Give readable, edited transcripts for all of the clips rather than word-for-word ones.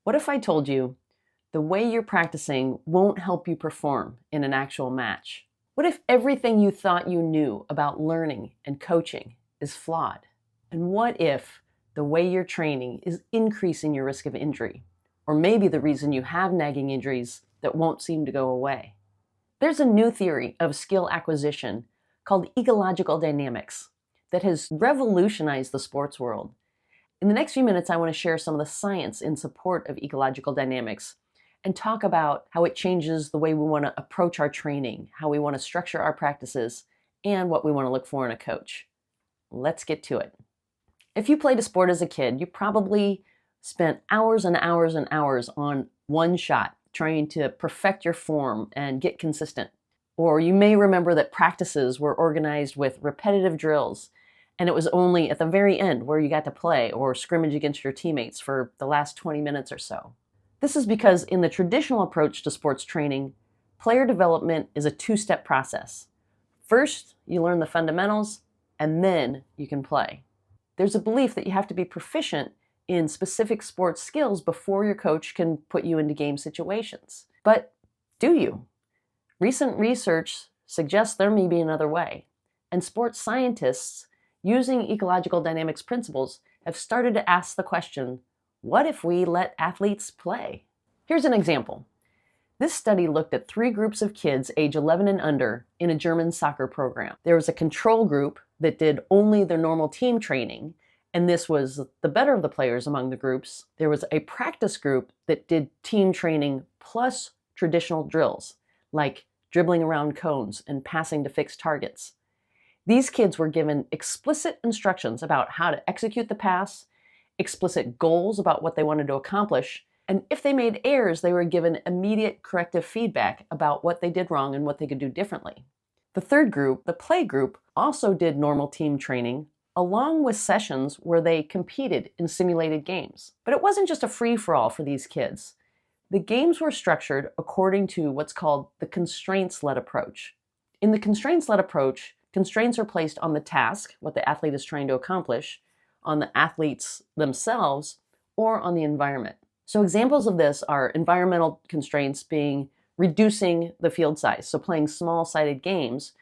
What if I told you the way you're practicing won't help you perform in an actual match? What if everything you thought you knew about learning and coaching is flawed? And what if the way you're training is increasing your risk of injury? Or maybe the reason you have nagging injuries that won't seem to go away? There's a new theory of skill acquisition called ecological dynamics that has revolutionized the sports world. In the next few minutes, I want to share some of the science in support of ecological dynamics and talk about how it changes the way we want to approach our training, how we want to structure our practices, and what we want to look for in a coach. Let's get to it. If you played a sport as a kid, you probably spent hours and hours and hours on one shot trying to perfect your form and get consistent. Or you may remember that practices were organized with repetitive drills, and it was only at the very end where you got to play or scrimmage against your teammates for the last 20 minutes or so. This is because in the traditional approach to sports training, player development is a two-step process. First, you learn the fundamentals, and then you can play. There's a belief that you have to be proficient in specific sports skills before your coach can put you into game situations. But do you? Recent research suggests there may be another way, and sports scientists using ecological dynamics principles have started to ask the question, what if we let athletes play? Here's an example. This study looked at 3 groups of kids age 11 and under in a German soccer program. There was a control group that did only their normal team training, and this was the better of the players among the groups. There was a practice group that did team training plus traditional drills, like dribbling around cones and passing to fixed targets. These kids were given explicit instructions about how to execute the pass, explicit goals about what they wanted to accomplish, and if they made errors, they were given immediate corrective feedback about what they did wrong and what they could do differently. The third group, the play group, also did normal team training, along with sessions where they competed in simulated games. But it wasn't just a free-for-all for these kids. The games were structured according to what's called the constraints-led approach. In the constraints-led approach, constraints are placed on the task, what the athlete is trying to accomplish, on the athletes themselves, or on the environment. So examples of this are environmental constraints being reducing the field size, so playing small-sided games.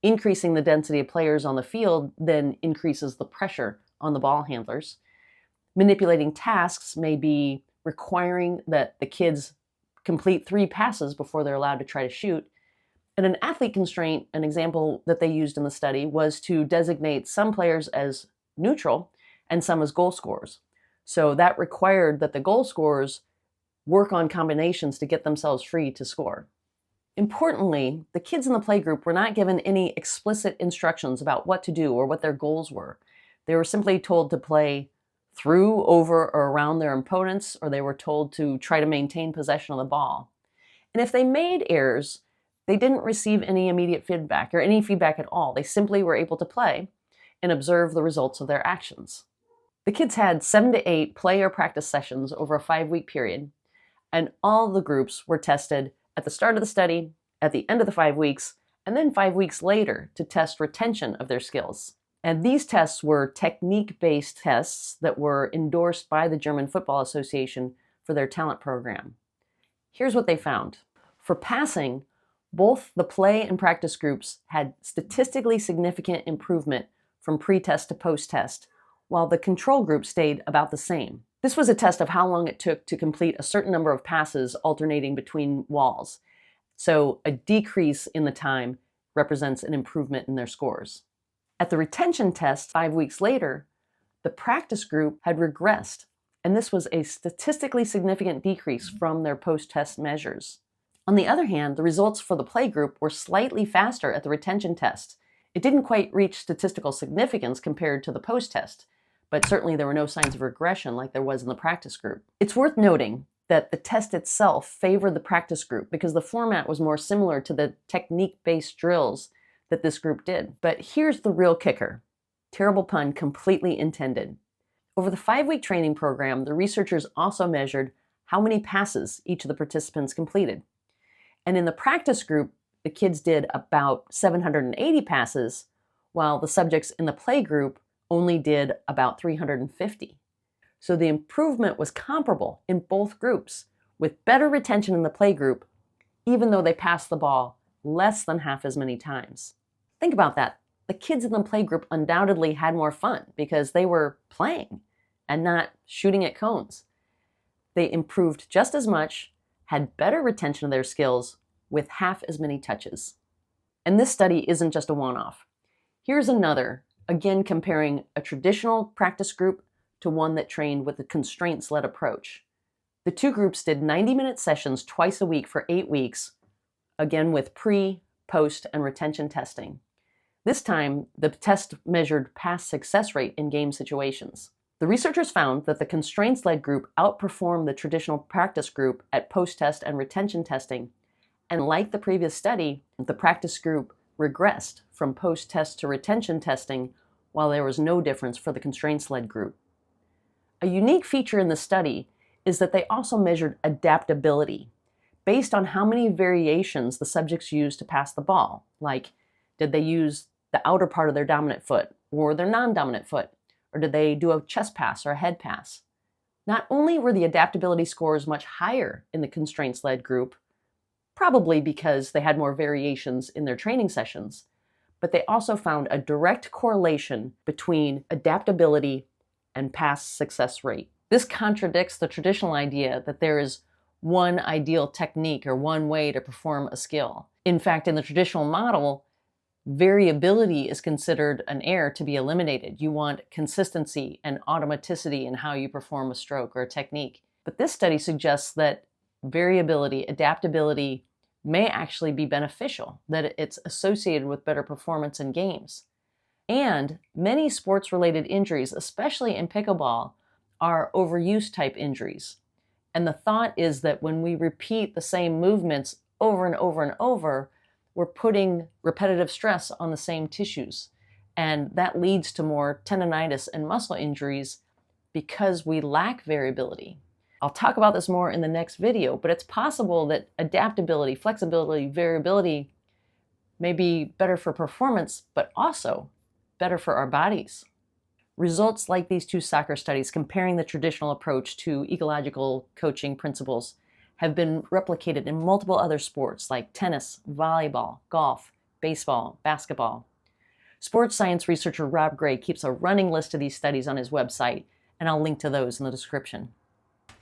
Increasing the density of players on the field then increases the pressure on the ball handlers. Manipulating tasks may be requiring that the kids complete 3 passes before they're allowed to try to shoot. And an athlete constraint, an example that they used in the study, was to designate some players as neutral and some as goal scorers. So that required that the goal scorers work on combinations to get themselves free to score. Importantly, the kids in the play group were not given any explicit instructions about what to do or what their goals were. They were simply told to play through, over, or around their opponents, or they were told to try to maintain possession of the ball. And if they made errors, they didn't receive any immediate feedback or any feedback at all. They simply were able to play and observe the results of their actions. The kids had 7 to 8 play or practice sessions over a 5-week period, and all the groups were tested at the start of the study, at the end of the 5 weeks, and then 5 weeks later to test retention of their skills. And these tests were technique-based tests that were endorsed by the German Football Association for their talent program. Here's what they found. For passing, both the play and practice groups had statistically significant improvement from pre-test to post-test, while the control group stayed about the same. This was a test of how long it took to complete a certain number of passes alternating between walls. So a decrease in the time represents an improvement in their scores. At the retention test 5 weeks later, the practice group had regressed, and this was a statistically significant decrease from their post-test measures. On the other hand, the results for the play group were slightly faster at the retention test. It didn't quite reach statistical significance compared to the post-test, but certainly there were no signs of regression like there was in the practice group. It's worth noting that the test itself favored the practice group because the format was more similar to the technique-based drills that this group did. But here's the real kicker. Terrible pun completely intended. Over the 5-week training program, the researchers also measured how many passes each of the participants completed. And in the practice group, the kids did about 780 passes, while the subjects in the play group only did about 350. So the improvement was comparable in both groups, with better retention in the play group, even though they passed the ball less than half as many times. Think about that. The kids in the play group undoubtedly had more fun because they were playing and not shooting at cones. They improved just as much, had better retention of their skills with half as many touches. And this study isn't just a one-off. Here's another, again comparing a traditional practice group to one that trained with a constraints-led approach. The two groups did 90-minute sessions twice a week for 8 weeks, again with pre, post, and retention testing. This time, the test measured pass success rate in game situations. The researchers found that the constraints-led group outperformed the traditional practice group at post-test and retention testing, and like the previous study, the practice group regressed from post-test to retention testing, while there was no difference for the constraints-led group. A unique feature in the study is that they also measured adaptability, based on how many variations the subjects used to pass the ball, like did they use the outer part of their dominant foot or their non-dominant foot, or did they do a chest pass or a head pass? Not only were the adaptability scores much higher in the constraints-led group, probably because they had more variations in their training sessions, but they also found a direct correlation between adaptability and pass success rate. This contradicts the traditional idea that there is one ideal technique or one way to perform a skill. In fact, in the traditional model, variability is considered an error to be eliminated. You want consistency and automaticity in how you perform a stroke or a technique. But this study suggests that variability, adaptability may actually be beneficial, that it's associated with better performance in games. And many sports-related injuries, especially in pickleball, are overuse type injuries. And the thought is that when we repeat the same movements over and over and over, we're putting repetitive stress on the same tissues. And that leads to more tendonitis and muscle injuries because we lack variability. I'll talk about this more in the next video, but it's possible that adaptability, flexibility, variability may be better for performance, but also better for our bodies. Results like these two soccer studies comparing the traditional approach to ecological coaching principles have been replicated in multiple other sports like tennis, volleyball, golf, baseball, basketball. Sports science researcher Rob Gray keeps a running list of these studies on his website, and I'll link to those in the description.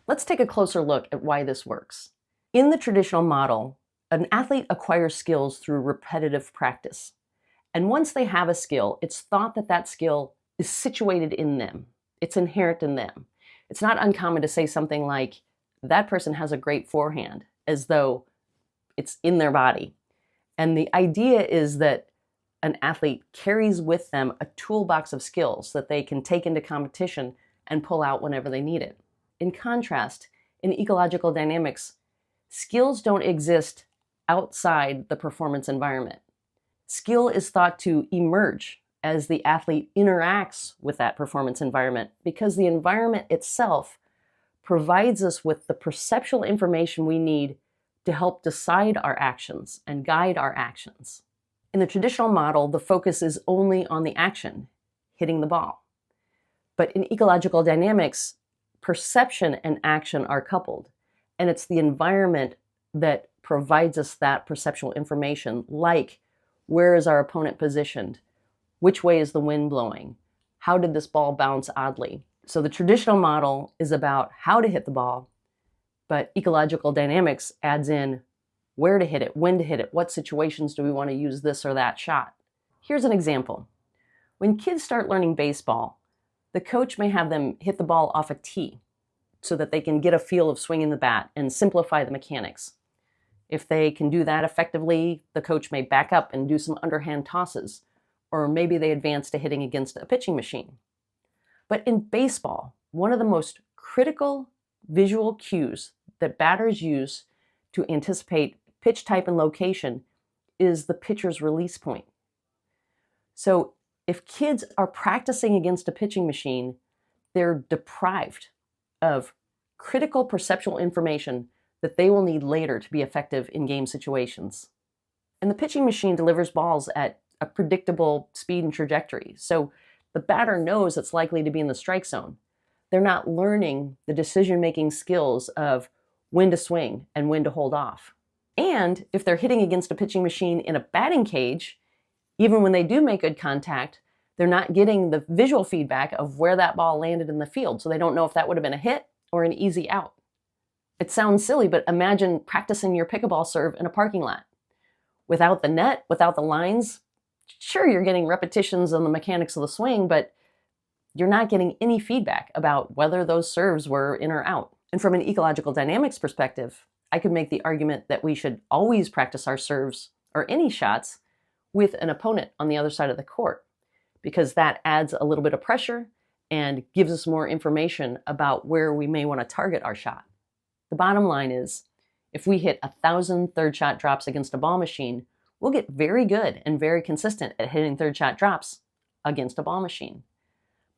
Let's take a closer look at why this works. In the traditional model, an athlete acquires skills through repetitive practice. And once they have a skill, it's thought that that skill is situated in them. It's inherent in them. It's not uncommon to say something like, that person has a great forehand, as though it's in their body. And the idea is that an athlete carries with them a toolbox of skills that they can take into competition and pull out whenever they need it. In contrast, in ecological dynamics, skills don't exist outside the performance environment. Skill is thought to emerge as the athlete interacts with that performance environment because the environment itself provides us with the perceptual information we need to help decide our actions and guide our actions. In the traditional model, the focus is only on the action, hitting the ball. But in ecological dynamics, perception and action are coupled, and it's the environment that provides us that perceptual information, like where is our opponent positioned? Which way is the wind blowing? How did this ball bounce oddly? So the traditional model is about how to hit the ball, but ecological dynamics adds in where to hit it, when to hit it, what situations do we want to use this or that shot. Here's an example. When kids start learning baseball, the coach may have them hit the ball off a tee so that they can get a feel of swinging the bat and simplify the mechanics. If they can do that effectively, the coach may back up and do some underhand tosses, or maybe they advance to hitting against a pitching machine. But in baseball, one of the most critical visual cues that batters use to anticipate pitch type and location is the pitcher's release point. So if kids are practicing against a pitching machine, they're deprived of critical perceptual information that they will need later to be effective in game situations. And the pitching machine delivers balls at a predictable speed and trajectory. So the batter knows it's likely to be in the strike zone. they're not learning the decision-making skills of when to swing and when to hold off. And if they're hitting against a pitching machine in a batting cage, even when they do make good contact, they're not getting the visual feedback of where that ball landed in the field. So they don't know if that would have been a hit or an easy out. It sounds silly, but imagine practicing your pickleball serve in a parking lot. Without the net, without the lines, sure, you're getting repetitions on the mechanics of the swing, but you're not getting any feedback about whether those serves were in or out. And from an ecological dynamics perspective, I could make the argument that we should always practice our serves or any shots with an opponent on the other side of the court, because that adds a little bit of pressure and gives us more information about where we may want to target our shot. The bottom line is, if we hit 1,000 third shot drops against a ball machine, we'll get very good and very consistent at hitting third shot drops against a ball machine.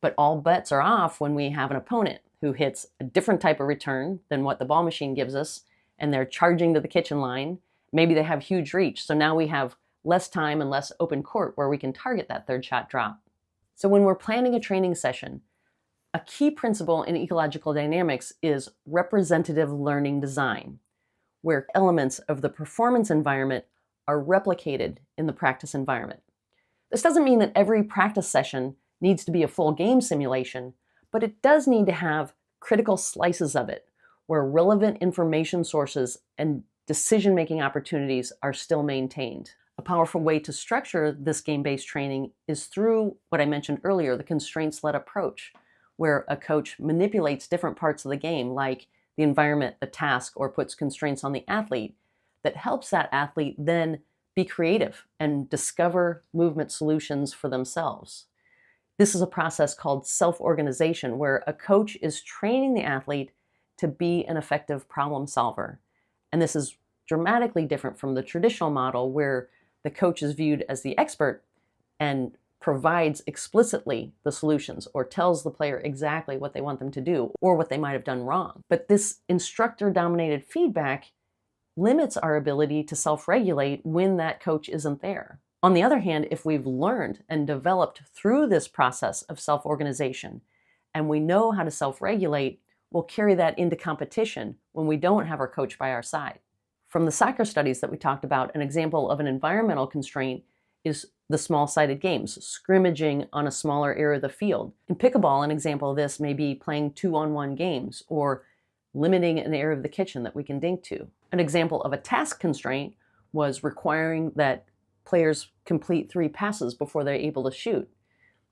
But all bets are off when we have an opponent who hits a different type of return than what the ball machine gives us, and they're charging to the kitchen line. Maybe they have huge reach, so now we have less time and less open court where we can target that third shot drop. So when we're planning a training session, a key principle in ecological dynamics is representative learning design, where elements of the performance environment are replicated in the practice environment. This doesn't mean that every practice session needs to be a full game simulation, but it does need to have critical slices of it where relevant information sources and decision-making opportunities are still maintained. A powerful way to structure this game-based training is through what I mentioned earlier, the constraints-led approach, where a coach manipulates different parts of the game, like the environment, the task, or puts constraints on the athlete that helps that athlete then be creative and discover movement solutions for themselves. This is a process called self-organization, where a coach is training the athlete to be an effective problem solver. And this is dramatically different from the traditional model where the coach is viewed as the expert and provides explicitly the solutions or tells the player exactly what they want them to do or what they might have done wrong. But this instructor-dominated feedback limits our ability to self-regulate when that coach isn't there. On the other hand, if we've learned and developed through this process of self-organization and we know how to self-regulate, we'll carry that into competition when we don't have our coach by our side. From the soccer studies that we talked about, an example of an environmental constraint is the small-sided games, scrimmaging on a smaller area of the field. In pickleball, an example of this may be playing 2-on-1 games or limiting an area of the kitchen that we can dink to. An example of a task constraint was requiring that players complete 3 passes before they're able to shoot.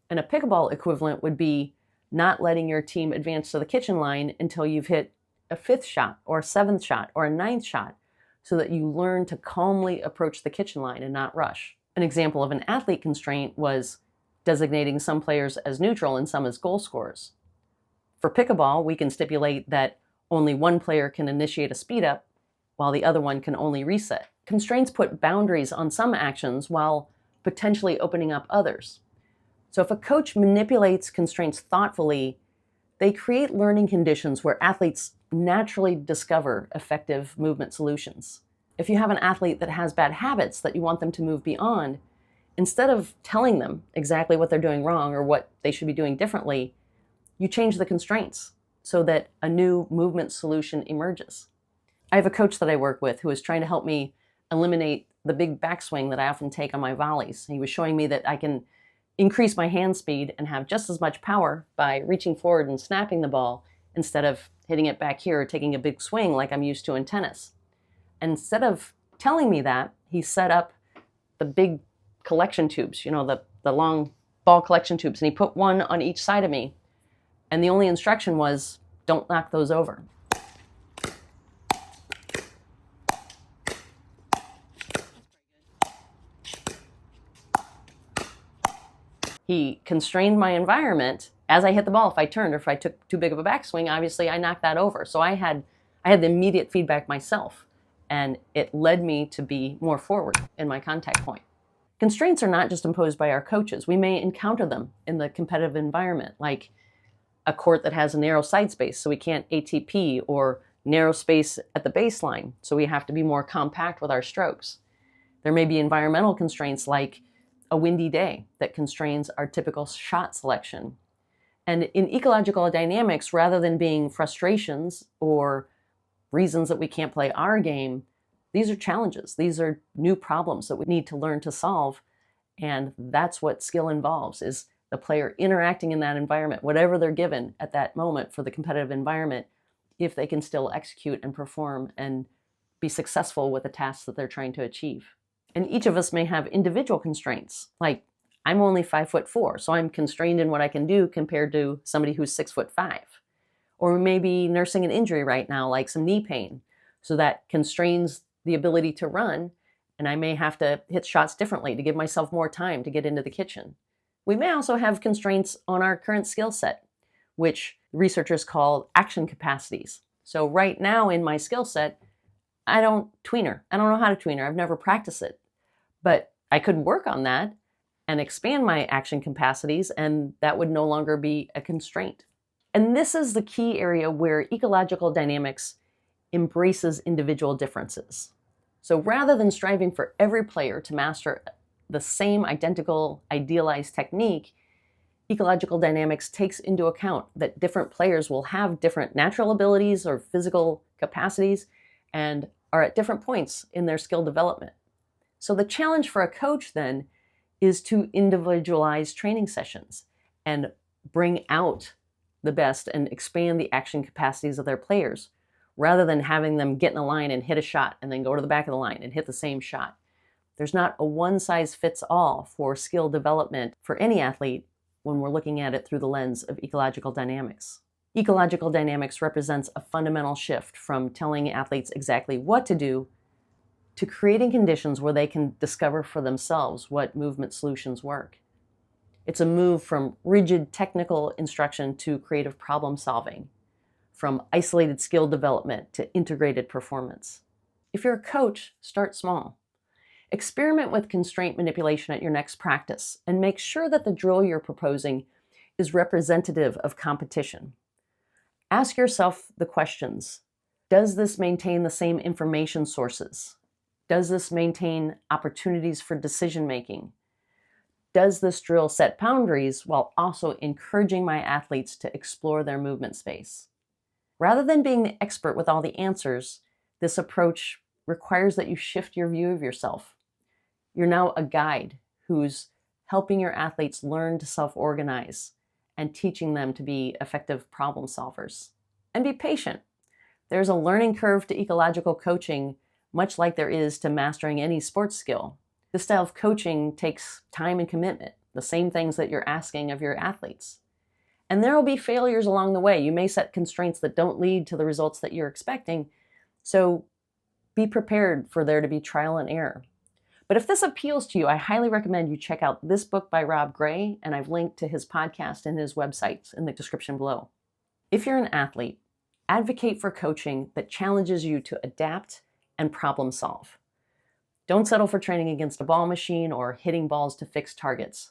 And a pickleball equivalent would be not letting your team advance to the kitchen line until you've hit a 5th shot or a 7th shot or a 9th shot, so that you learn to calmly approach the kitchen line and not rush. An example of an athlete constraint was designating some players as neutral and some as goal scorers. For pickleball, we can stipulate that only one player can initiate a speed up, while the other one can only reset. Constraints put boundaries on some actions while potentially opening up others. So if a coach manipulates constraints thoughtfully, they create learning conditions where athletes naturally discover effective movement solutions. If you have an athlete that has bad habits that you want them to move beyond, instead of telling them exactly what they're doing wrong or what they should be doing differently, you change the constraints so that a new movement solution emerges. I have a coach that I work with who is trying to help me eliminate the big backswing that I often take on my volleys. He was showing me that I can increase my hand speed and have just as much power by reaching forward and snapping the ball instead of hitting it back here or taking a big swing like I'm used to in tennis. And instead of telling me that, he set up the big collection tubes, the long ball collection tubes, and he put one on each side of me. And the only instruction was, don't knock those over. He constrained my environment as I hit the ball. If I turned or if I took too big of a backswing, obviously I knocked that over. So I had the immediate feedback myself, and it led me to be more forward in my contact point. Constraints are not just imposed by our coaches. We may encounter them in the competitive environment, like a court that has a narrow side space, so we can't ATP, or narrow space at the baseline, so we have to be more compact with our strokes. There may be environmental constraints like a windy day that constrains our typical shot selection. And in ecological dynamics, rather than being frustrations or reasons that we can't play our game, these are challenges. These are new problems that we need to learn to solve. And that's what skill involves, is the player interacting in that environment, whatever they're given at that moment for the competitive environment, if they can still execute and perform and be successful with the tasks that they're trying to achieve. And each of us may have individual constraints. Like, I'm only 5'4", so I'm constrained in what I can do compared to somebody who's 6'5". Or maybe nursing an injury right now, like some knee pain. So that constrains the ability to run, and I may have to hit shots differently to give myself more time to get into the kitchen. We may also have constraints on our current skill set, which researchers call action capacities. So right now in my skill set, I don't tweener. I don't know how to tweener. I've never practiced it. But I could work on that and expand my action capacities, and that would no longer be a constraint. And this is the key area where ecological dynamics embraces individual differences. So rather than striving for every player to master the same identical idealized technique, ecological dynamics takes into account that different players will have different natural abilities or physical capacities and are at different points in their skill development. So the challenge for a coach then is to individualize training sessions and bring out the best and expand the action capacities of their players, rather than having them get in a line and hit a shot and then go to the back of the line and hit the same shot. There's not a one-size-fits-all for skill development for any athlete when we're looking at it through the lens of ecological dynamics. Ecological dynamics represents a fundamental shift from telling athletes exactly what to do to creating conditions where they can discover for themselves what movement solutions work. It's a move from rigid technical instruction to creative problem solving, from isolated skill development to integrated performance. If you're a coach, start small. Experiment with constraint manipulation at your next practice and make sure that the drill you're proposing is representative of competition. Ask yourself the questions: does this maintain the same information sources? Does this maintain opportunities for decision making? Does this drill set boundaries while also encouraging my athletes to explore their movement space? Rather than being the expert with all the answers, this approach requires that you shift your view of yourself. You're now a guide who's helping your athletes learn to self-organize and teaching them to be effective problem solvers. And be patient. There's a learning curve to ecological coaching, much like there is to mastering any sports skill. This style of coaching takes time and commitment, the same things that you're asking of your athletes. And there will be failures along the way. You may set constraints that don't lead to the results that you're expecting. So be prepared for there to be trial and error. But if this appeals to you, I highly recommend you check out this book by Rob Gray, and I've linked to his podcast and his websites in the description below. If you're an athlete, advocate for coaching that challenges you to adapt and problem solve. Don't settle for training against a ball machine or hitting balls to fixed targets.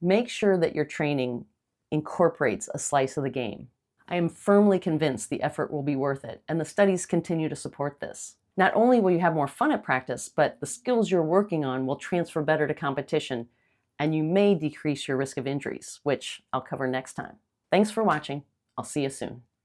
Make sure that your training incorporates a slice of the game. I am firmly convinced the effort will be worth it, and the studies continue to support this. Not only will you have more fun at practice, but the skills you're working on will transfer better to competition, and you may decrease your risk of injuries, which I'll cover next time. Thanks for watching. I'll see you soon.